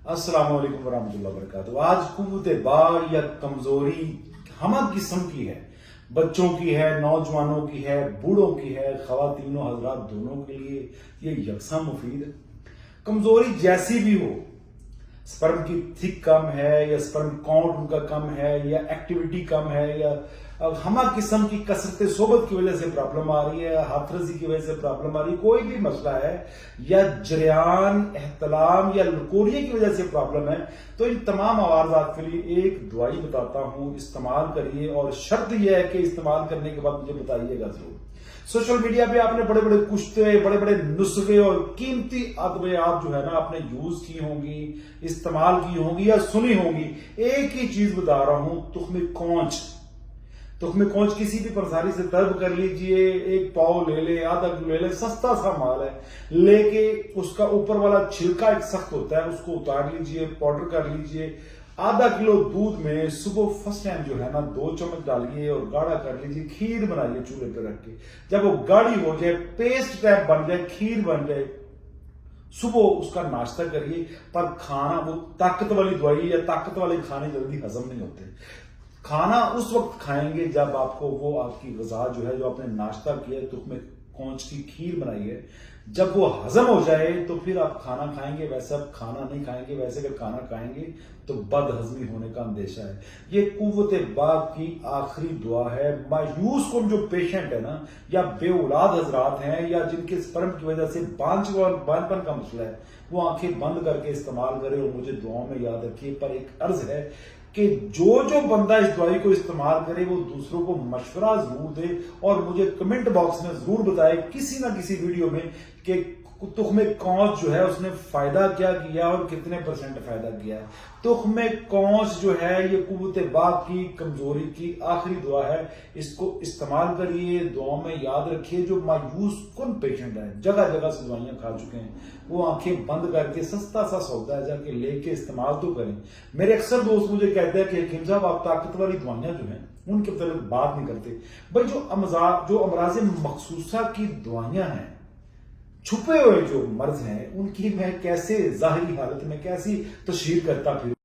अस्सलाम वालेकुम वरहमतुल्लाहि वबरकातुहू। आज कुव्वत बार या कमजोरी हमा किस्म की है, बच्चों की है, नौजवानों की है, बूढ़ों की है, खवातीनों हजरात दोनों के लिए ये यकसा मुफीद है। कमजोरी जैसी भी हो, स्पर्म की थिक कम है या स्पर्म काउंट उनका कम है या एक्टिविटी कम है या हमा किस्म की कसरत सोबत की वजह से प्रॉब्लम आ रही है, हाथरसी की वजह से प्रॉब्लम आ रही है, कोई भी मसला है या जरियान एहतलाम या लकोरिये की वजह से प्रॉब्लम है, तो इन तमाम आवाजात के लिए एक दवाई बताता हूं, इस्तेमाल करिए। और शर्त यह है कि इस्तेमाल करने के बाद मुझे बताइएगा जरूर। सोशल मीडिया पे आपने बड़े बड़े कुश्ते, बड़े बड़े नुस्खे और कीमती अद्वियात जो है ना आपने यूज की होंगी, इस्तेमाल की होंगी या सुनी होंगी। एक ही चीज बता रहा हूं, तुख्मे कोंच किसी भी परेशानी से तलब कर लीजिए, एक पाव ले ले, आधा किलो ले ले, सस्ता सा माल है, लेके उसका ऊपर वाला छिलका एक सख्त होता है, उसको उतार लीजिए, पाउडर कर लीजिए। आधा किलो दूध में सुबह फर्स्ट टाइम जो है ना 2 चम्मच डालिए और गाढ़ा कर लीजिए, खीर बनाइए चूल्हे पर रख के। जब वो गाढ़ी हो जाए, पेस्ट टाइप बन जाए, खीर बन जाए, सुबह उसका नाश्ता करिए। पर खाना वो ताकत वाली दवाई या ताकत वाले खाने जल्दी हजम नहीं होते। खाना उस वक्त खाएंगे जब आपको वो आपकी गजा जो है, जो आपने नाश्ता किया है, तुख्मे कोंच की खीर बनाई है, जब वो हजम हो जाए तो फिर आप खाना खाएंगे। वैसे आप खाना नहीं खाएंगे, वैसे अगर खाना खाएंगे तो बदहजमी होने का अंदेशा है। ये कुव्वत बाग की आखिरी दुआ है। मायूस कौन जो पेशेंट है ना, या बेऔलाद हजरात हैं, या जिनके स्पर्म की वजह से बांझपन का मसला है, वो आंखें बंद करके इस्तेमाल करे और मुझे दुआओं में याद रखिए। पर एक अर्ज है कि जो बंदा इस दवाई को इस्तेमाल करे वो दूसरों को मशवरा जरूर दे और मुझे कमेंट बॉक्स में जरूर बताए किसी ना किसी वीडियो में कि तुख्मे कोंच जो है उसने फायदा क्या किया और कितने % फायदा किया है। तुख्मे कोंच जो है ये कुव्वत बाग की कमजोरी की आखिरी दुआ है। इसको इस्तेमाल करिए, दुआओं में याद रखिए। जो मायूस कुन पेशेंट है, जगह जगह से दवाइयां खा चुके हैं, वो आंखें बंद करके सस्ता सा सौदा है जाके लेके इस्तेमाल तो करें। मेरे अक्सर दोस्त मुझे कहते हैं कि हकीम साहब आप ताकत वाली दवाइयां जो हैं उनके मतलब बात नहीं करते। भाई जो अमराज मखसूसा की दवाइयां हैं, छुपे हुए जो मर्ज हैं, उनकी मैं कैसे जाहिरी हालत में कैसी तशहीर करता फिर